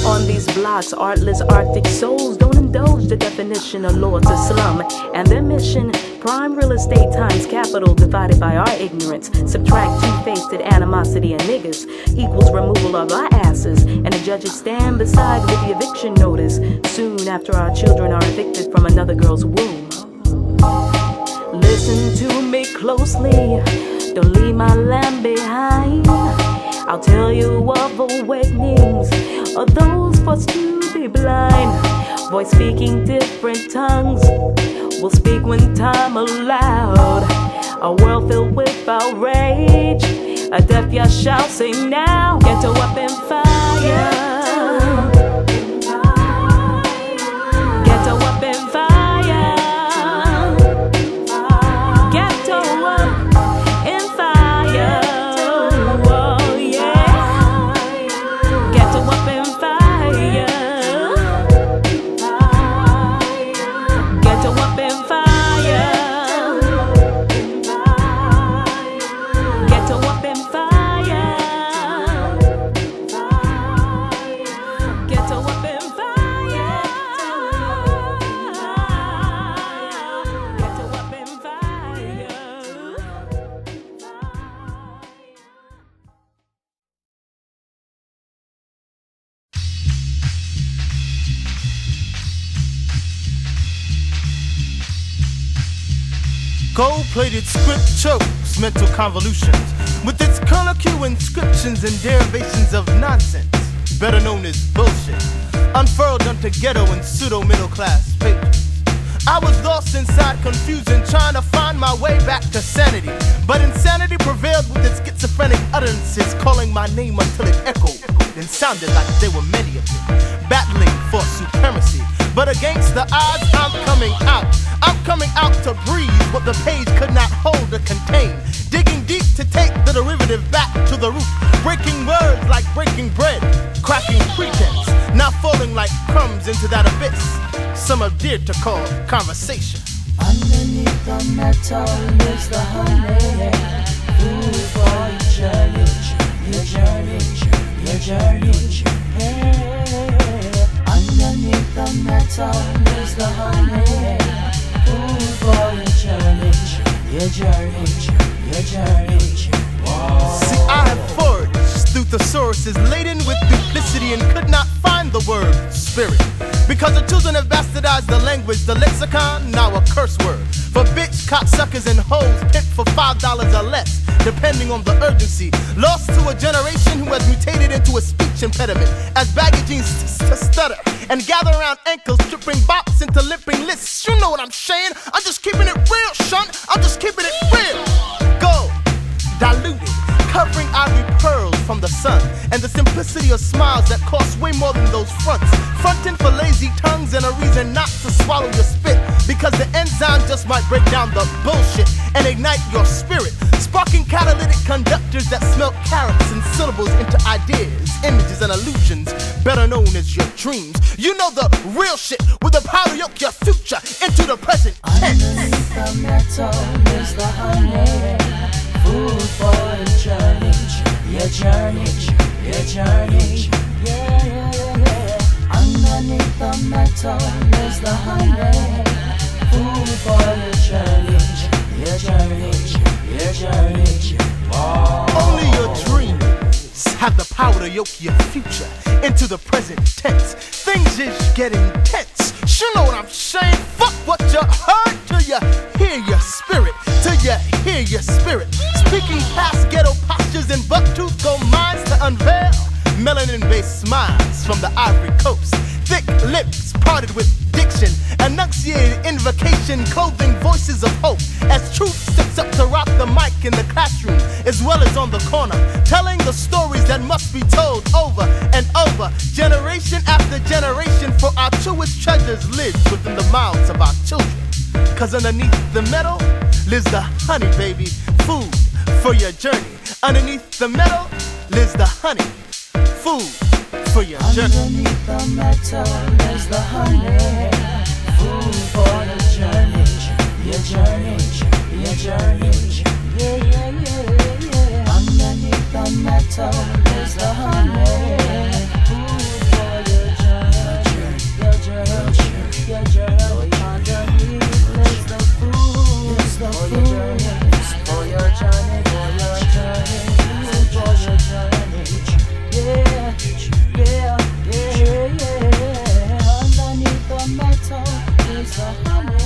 On these blocks, artless Arctic souls don't indulge the definition of lords of slum. And their mission, prime real estate times capital divided by our ignorance. Subtract two-faced animosity and niggas equals removal of our asses. And the judges stand beside with the eviction notice soon after our children are evicted from another girl's womb. Listen to me closely, don't leave my lamb behind. I'll tell you of awakenings, of those forced to be blind. Voice speaking different tongues will speak when time allowed. A world filled with outrage, a deaf ear shall say now. Ghetto up in fire. Ghetto up in fire. Ghetto up in fire. Gold-plated script chokes mental convolutions with its colloquial inscriptions and derivations of nonsense, better known as bullshit, unfurled onto ghetto and pseudo-middle-class pages. I was lost inside confusion, trying to find my way back to sanity, but insanity prevailed with its schizophrenic utterances, calling my name until it echoed and sounded like there were many of me, battling for supremacy. But against the odds, I'm coming out. I'm coming out to breathe what the page could not hold or contain. Digging deep to take the derivative back to the root. Breaking words like breaking bread. Cracking pretense. Now falling like crumbs into that abyss some have dared to call conversation. Underneath the metal lives the honey. Food for your journey. Your journey. Your journey. Hey. Underneath the metal lives the honey. Food for your journey, your journey, your your journey. See, I have forged through thesauruses laden with duplicity and could not find the word spirit. Because the children have bastardized the language, the lexicon, now a curse word. For bitch, cocksuckers, and hoes pimp for $5 or less, depending on the urgency. Lost to a generation who has mutated into a speech impediment, as baggy jeans stutter and gather around ankles, stripping bops into limping lists. You know what I'm saying? I'm just keeping it real, son. I'm just keeping it real. Go, diluted, covering ivory pearls from the sun, and the simplicity of smiles that cost way more than those fronts. Fronting for lazy tongues and a reason not to swallow your spit, because the enzyme just might break down the bullshit and ignite your spirit, sparking catalytic conductors that smelt carrots and syllables into ideas, images, and illusions, better known as your dreams. You know the real shit with the power to yoke your future into the present tense. Underneath the metal is the honey, food for your journey, your journey, your journey. Yeah, yeah, yeah. Underneath the metal is the honey, food for your journey, your journey, your journey. Only your dreams have the power to yoke your future into the present tense. Things is getting tense. You know what I'm saying? Fuck what you heard till you hear your spirit. Till you hear your spirit. Speaking past ghetto postures and bucktooth gold minds to unveil melanin-based smiles from the Ivory Coast. Thick lips parted with diction, enunciated invocation, clothing voices of hope as truth steps up to rock the mic in the classroom as well as on the corner, telling the stories that must be told over and over, generation after generation, for our truest treasures live within the mouths of our children. Cause underneath the metal lives the honey, baby, food for your journey. Underneath the metal lives the honey, food for your journey. Underneath the metal is the honey, food for your journey, your journey, your journey. Yeah, yeah, yeah, yeah. Underneath the metal is the honey, food for your journey, your journey, your journey. Underneath is the food, for your journey, for your journey, for your journey, yeah. Yeah, yeah, yeah. Underneath the metal is the honey,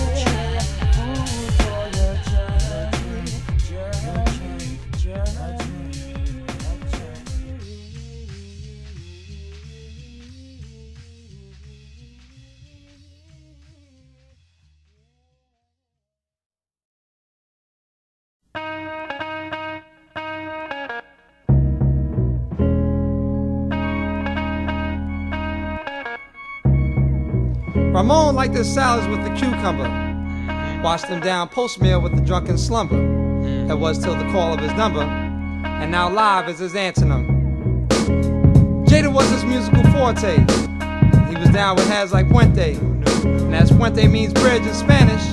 food for your journey, journey, journey. Ramon liked his salads with the cucumber, washed them down post-meal with the drunken slumber. That was till the call of his number, and now live is his antonym. Jada was his musical forte. He was down with heads like Puente, and as Puente means bridge in Spanish,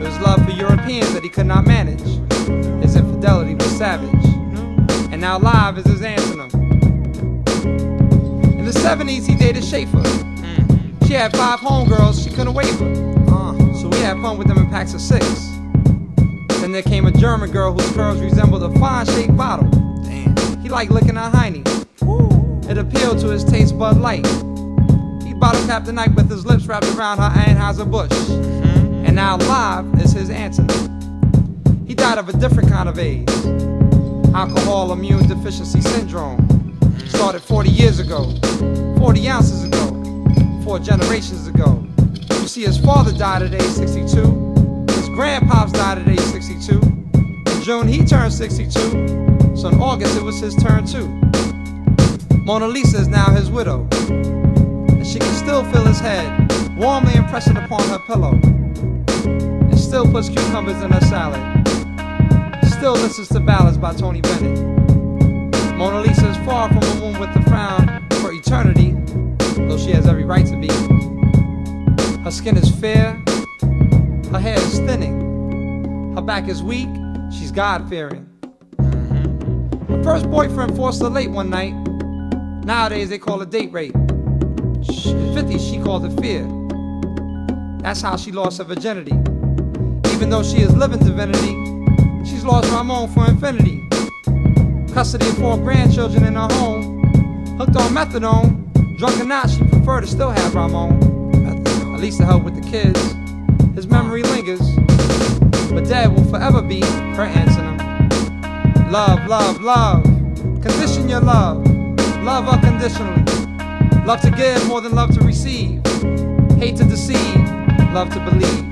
it was love for Europeans that he could not manage. His infidelity was savage, and now live is his antonym. In the 70s, he dated Schaefer. She had 5 homegirls, she couldn't wait her. So we had fun with them in packs of 6. Then there came a German girl whose curves resembled a fine-shaped bottle. He liked licking her hiney. It appealed to his taste bud light. He bottle capped the night with his lips wrapped around her Anheuser-Busch. And now live is his antonym. He died of a different kind of AIDS. Alcohol immune deficiency syndrome. Started 40 years ago, 40 ounces ago, 4 generations ago. You see, his father died at age 62. His grandpops died at age 62. In June, he turned 62. So in August, it was his turn too. Mona Lisa is now his widow. And she can still feel his head, warmly impressing upon her pillow. And still puts cucumbers in her salad. Still listens to ballads by Tony Bennett. Mona Lisa is far from a woman with a frown for eternity, though she has every right to be. Her skin is fair, her hair is thinning, her back is weak, she's God-fearing. Her first boyfriend forced her late one night. Nowadays they call it date rape. In the 50s she called it fear. That's how she lost her virginity. Even though she is living divinity, she's she's lost Ramon for infinity. Custody of 4 grandchildren in her home. Hooked on methadone, drunk or not, she prefer to still have Ramon. At least to help with the kids. His memory lingers, but Dad will forever be her antonym. Love, love, love. Condition your love. Love unconditionally. Love to give more than love to receive. Hate to deceive. Love to believe.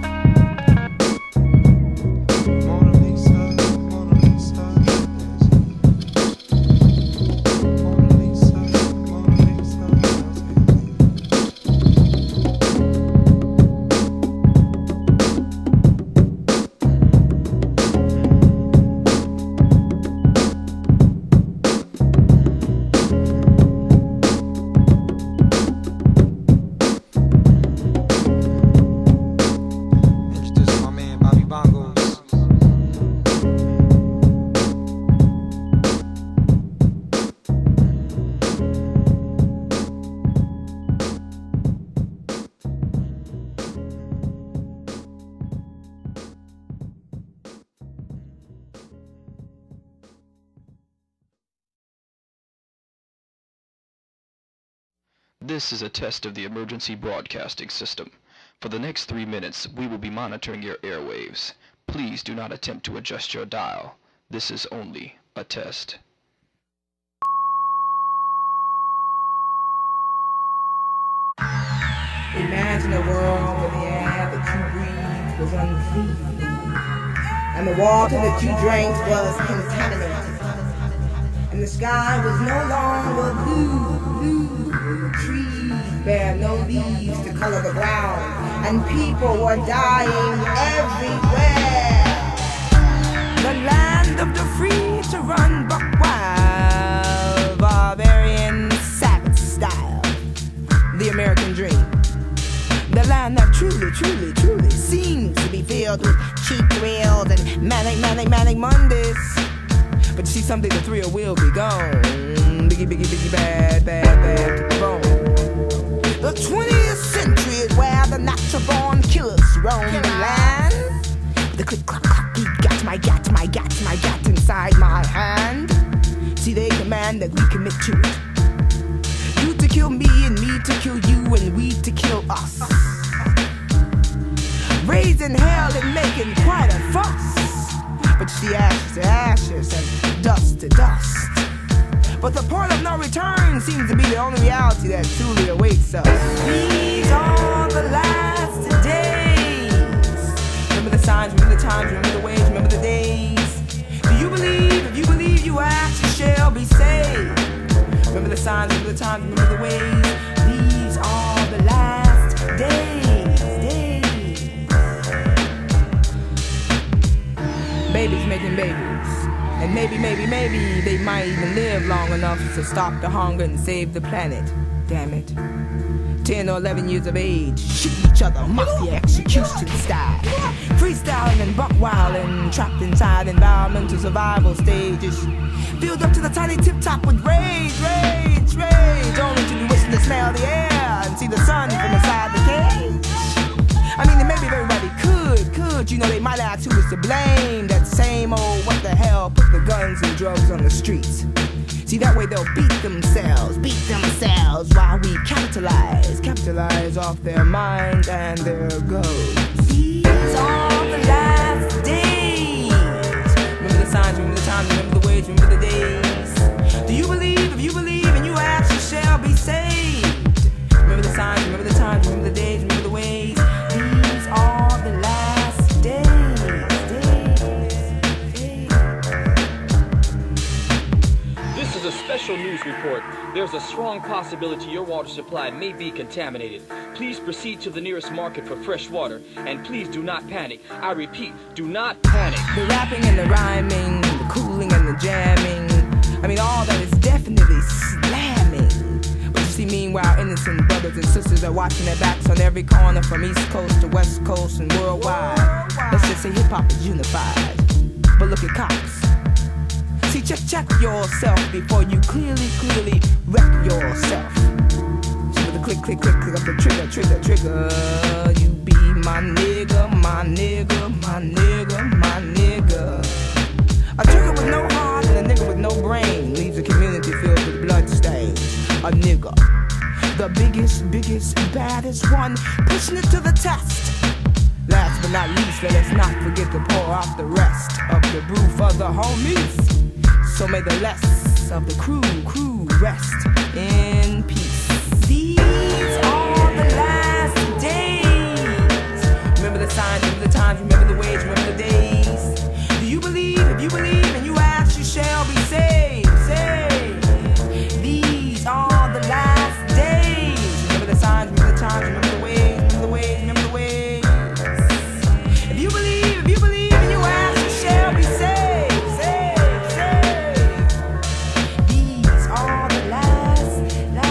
This is a test of the emergency broadcasting system. For the next 3 minutes, we will be monitoring your airwaves. Please do not attempt to adjust your dial. This is only a test. Imagine a world where the air that you breathed was unclean, and the water that you drank was contaminated, and the sky was no longer blue, and trees bear no leaves to color the ground, and people were dying everywhere. The land of the free to run buck wild, barbarian savage style, the American dream. The land that truly, truly, truly seems to be filled with cheap thrills and manic Mondays. But you see someday the thrill will be gone. Biggie, biggie, biggie, bad, bad, bad to the bone. The 20th century is where the natural born killers roam the land. The click, clock, clock, got my gat inside my hand. See, they command that we commit to it. You to kill me and me to kill you and we to kill us. Raising hell and making quite a fuss. But you see, ashes to ashes and dust to dust. But the point of no return seems to be the only reality that truly awaits us. These are the last days. Remember the signs, remember the times, remember the ways, remember the days. Do you believe? If you believe, you actually shall be saved. Remember the signs, remember the times, remember the ways. These are the last days. Babies making babies. And maybe they might even live long enough to stop the hunger and save the planet. Damn it. 10 or 11 years of age, shooting each other, mafia execution style. Freestyling and buck wilding, trapped inside environmental survival stages. Filled up to the tiny tip top with rage. Only to be wishing to smell the air and see the sun from inside the cage. I mean, maybe everybody could. You know, they might ask who was to blame. That same old what the hell put the guns and drugs on the streets. See, that way they'll beat themselves while we capitalize off their minds and their goals. These are the last days. Remember the signs, remember the times, remember the ways, remember the days. Do you believe? If you believe, and you actually shall be saved. Remember the signs, remember the times, remember the days, remember the ways. These are the last days. This is a special news report. There's a strong possibility your water supply may be contaminated. Please proceed to the nearest market for fresh water, and please do not panic. I repeat, do not panic. The rapping and the rhyming, the cooling and the jamming, I mean, all that is definitely slamming. But you see, meanwhile, innocent brothers and sisters are watching their backs on every corner from East Coast to West Coast and worldwide. Let's just say hip-hop is unified. But look at cops. See, check yourself before you clearly wreck yourself. So with the click of the trigger, you be my nigga. a nigga. The biggest, baddest one, pushing it to the test. Last but not least, let us not forget to pour out the rest of the brew for the homies. So may the less of the crew rest in peace. These are the last days. Remember the signs, remember the times, remember the ways, remember the days. Do you believe? If you believe and you ask, you shall be saved. These are the last days. Remember the signs, remember the times, remember the ways, remember the ways, remember the ways. If you believe and you ask, you shall be saved. These are the last days.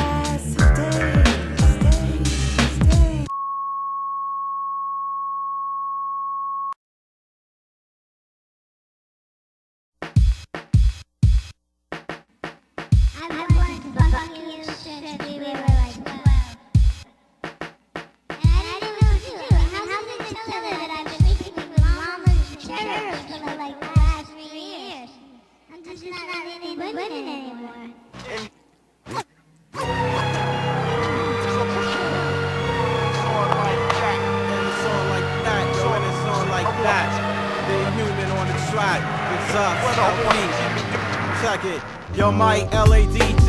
Check it. Yo, Mike, LADG,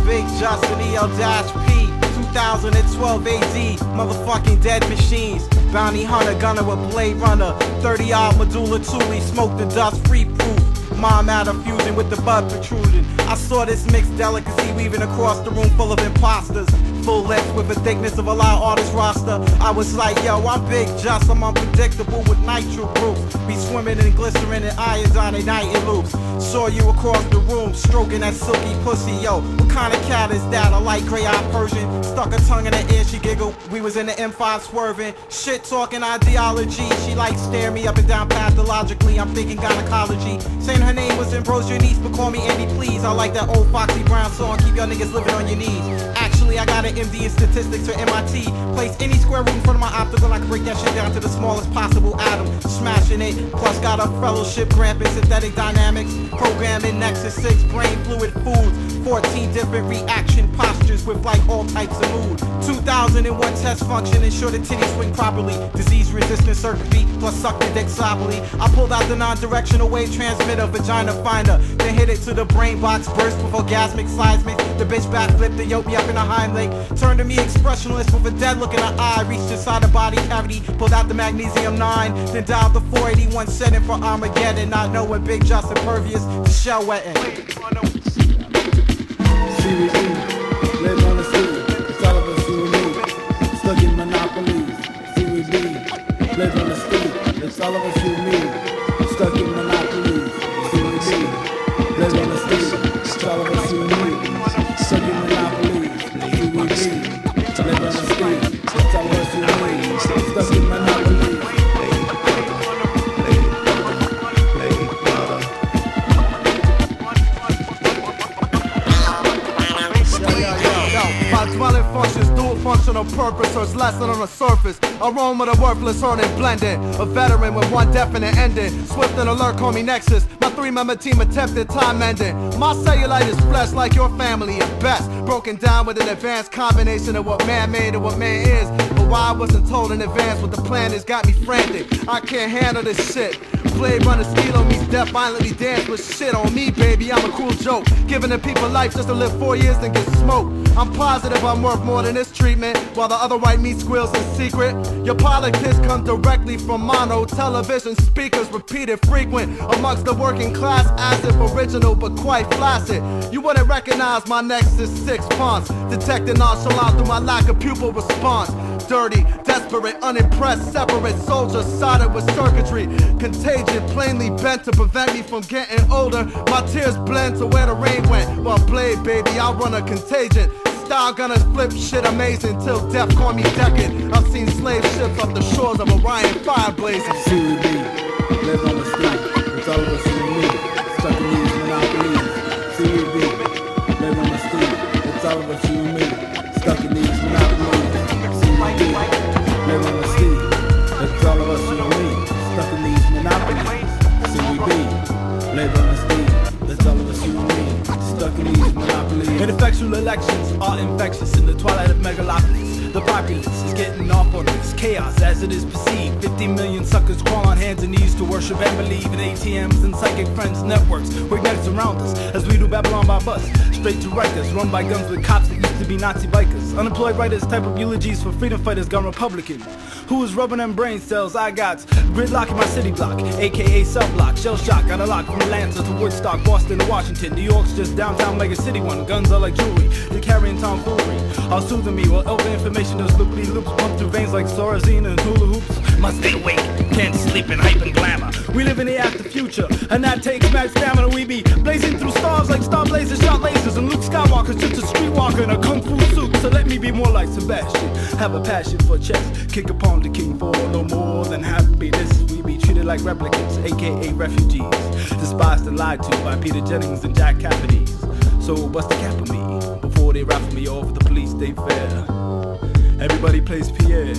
Big Justin, EL-P, 2012 AD, motherfucking Dead Machines, Bounty Hunter, Gunner with Blade Runner, 30-odd Medulla Thule, smoke the dust, free proof, mom out of fusion with the bud protruding. I saw this mixed delicacy weaving across the room full of imposters. Full length with the thickness of a live artist roster. I was like, yo, I'm Big Just, I'm unpredictable with nitro groups. Be swimming in glycerin and iodine at night in loops. Saw you across the room, stroking that silky pussy, yo. What kind of cat is that? A light gray-eyed Persian. Stuck her tongue in her ear, she giggled. We was in the M5 swerving. Shit talking ideology. She like stare me up and down pathologically. I'm thinking gynecology. Saying her name was Ambrose Janice, but call me Andy, please. I like that old Foxy Brown song, keep y'all niggas living on your knees. Actually, I got an MD in statistics for MIT. Place any square root in front of my optical, I can break that shit down to the smallest possible atom. Smashing it, plus got a fellowship grant in synthetic dynamics. Programming Nexus 6, brain fluid foods. 14 different reaction postures with like all types of mood. 2001 test function, ensure the titties swing properly. Disease resistant circuitry, plus suck the dick sloppily. I pulled out the non-directional wave transmitter, vagina finder. Then hit it to the brain box, burst with orgasmic seismic. The bitch backflipped, then yoked me up in the hind leg. Turned to me expressionless with a dead look in her eye. Reached inside the body cavity, pulled out the magnesium 9. Then dialed the 481 setting for Armageddon. Not knowing Big Just impervious to shell wetting. CVB, live on the street, it's all of us you and me. Stuck in monopolies. CVB, live on the street, it's all of us you and me. Stuck in monopolies. CVB, live on the street, it's all of us you and me. Stuck in monopolies. CVB, live on the street, it's all of us you and me. Stuck in monopolies. Dwelling functions, dual function on purpose, or it's lesson on the surface. Aroma the worthless, earning blending. A veteran with one definite ending. Swift and alert, call me Nexus. My 3-member team attempted time ending. My cellulite is flesh like your family at best. Broken down with an advanced combination of what man made and what man is. But why I wasn't told in advance what the plan is got me frantic. I can't handle this shit. Blade runner stilo meets death, violently dance with shit on me, baby. I'm a cruel joke. Giving the people life just to live 4 years and get smoked. I'm positive I'm worth more than this treatment, while the other white meat squeals in secret. Your politics come directly from mono television speakers, repeated frequent amongst the working class, as if original but quite flaccid. You wouldn't recognize my Nexus 6 fonts, detecting nonchalance through my lack of pupil response. Dirty, desperate, unimpressed, separate soldiers sodded with circuitry. Contagion plainly bent to prevent me from getting older. My tears blend to where the rain went. Well, Blade, baby, I run a contagion. Style gunners flip shit amazing till death call me decadent. I've seen slave ships off the shores of Orion fire blazing. CVB, live on the street, it's all of us you and me. Stuck in these monopolies. CVB, live on the street, it's all of us you and me. Stuck in these monopolies. CVB, live on the street, it's all of us you and me. Stuck in these monopolies. CVB, live on the street, it's all of us you and me. Stuck in these monopolies. monopolies. Ineffectual elections are infectious in the twilight of megalopolis. The populace is getting off on this chaos as it is perceived. 50 million suckers crawl on hands and knees to worship and believe in ATMs and psychic friends networks. Magnetics around us as we do Babylon by bus. Straight to Rikers, run by guns with cops that used to be Nazi bikers. Unemployed writers type of eulogies for freedom fighters gone Republican. Who is rubbing them brain cells? I got gridlock in my city block, aka cell block. Shell shock, got a lock from Atlanta to Woodstock, Boston to Washington. New York's just downtown mega city one. Guns are like jewelry, they're carrying tomfoolery. All soothing me while over information does loopy loops pump through veins like Sorazine and hula hoops. Must stay awake, can't sleep in hype and glamour. We live in the after future, and that takes mad stamina. We be blazing through stars like star blazers, shot lasers, and Luke Skywalker's just a streetwalker in a kung fu suit. So let me be more like Sebastian, have a passion for chess, kick upon the king for no more than happiness. We be treated like replicants, aka refugees, despised and lied to by Peter Jennings and Jack Cafferty's. So bust the cap of me before they raffle me off at the police state fair. Everybody plays Pierre,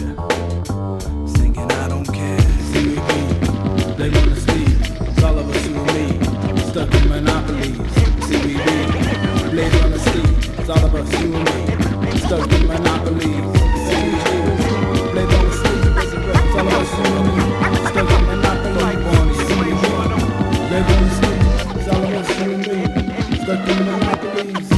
singing I don't care. CBB, they wanna sleep. It's all of us you and me, stuck in monopolies. CBB, blade on the sleep. It's all of us you and me, stuck in monopolies. CBB, blade on the sleep. It's all of us you and me, stuck in monopolies. CBB, blade on the sleep. It's all of us you and me, stuck in monopolies.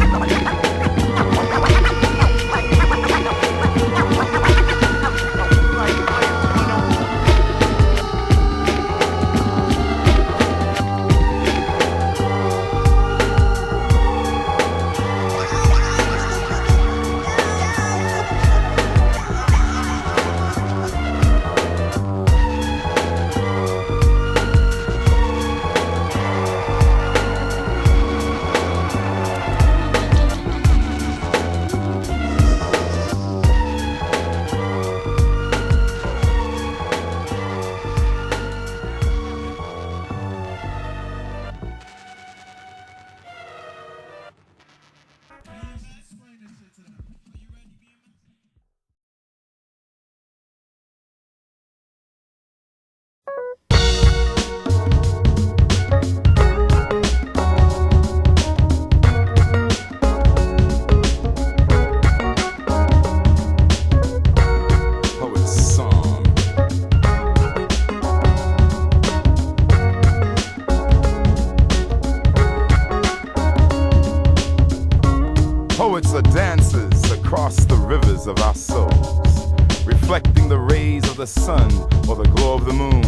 Poets are dancers across the rivers of our souls, reflecting the rays of the sun or the glow of the moon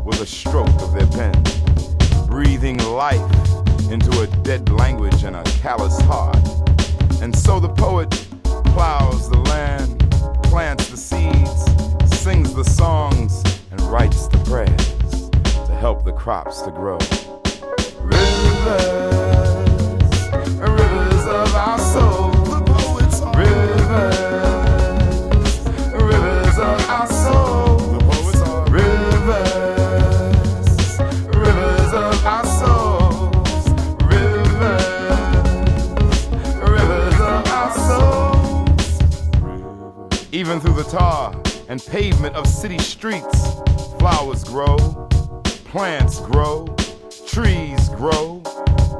with a stroke of their pen, breathing life into a dead language and a callous heart. And so the poet plows the land, plants the seeds, sings the songs, and writes the prayers to help the crops to grow. Rivers, rivers of our soul. The poets are rivers, rivers of our soul. The poets are rivers, rivers of our souls. Rivers, rivers of our souls. Even through the tar and pavement of city streets, flowers grow, plants grow, trees grow,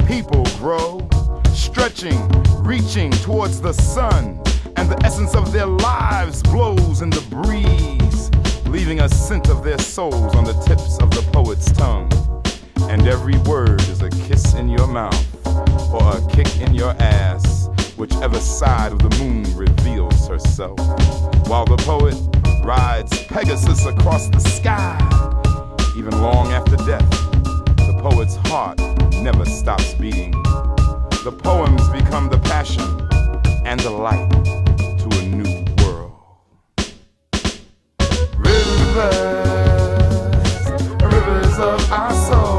people grow, stretching, reaching towards the sun, and the essence of their lives blows in the breeze, leaving a scent of their souls on the tips of the poet's tongue. And every word is a kiss in your mouth or a kick in your ass, whichever side of the moon reveals herself, while the poet rides Pegasus across the sky. Even long after death, the poet's heart never stops beating. The poems become the passion and the light to a new world. Rivers, rivers of our soul.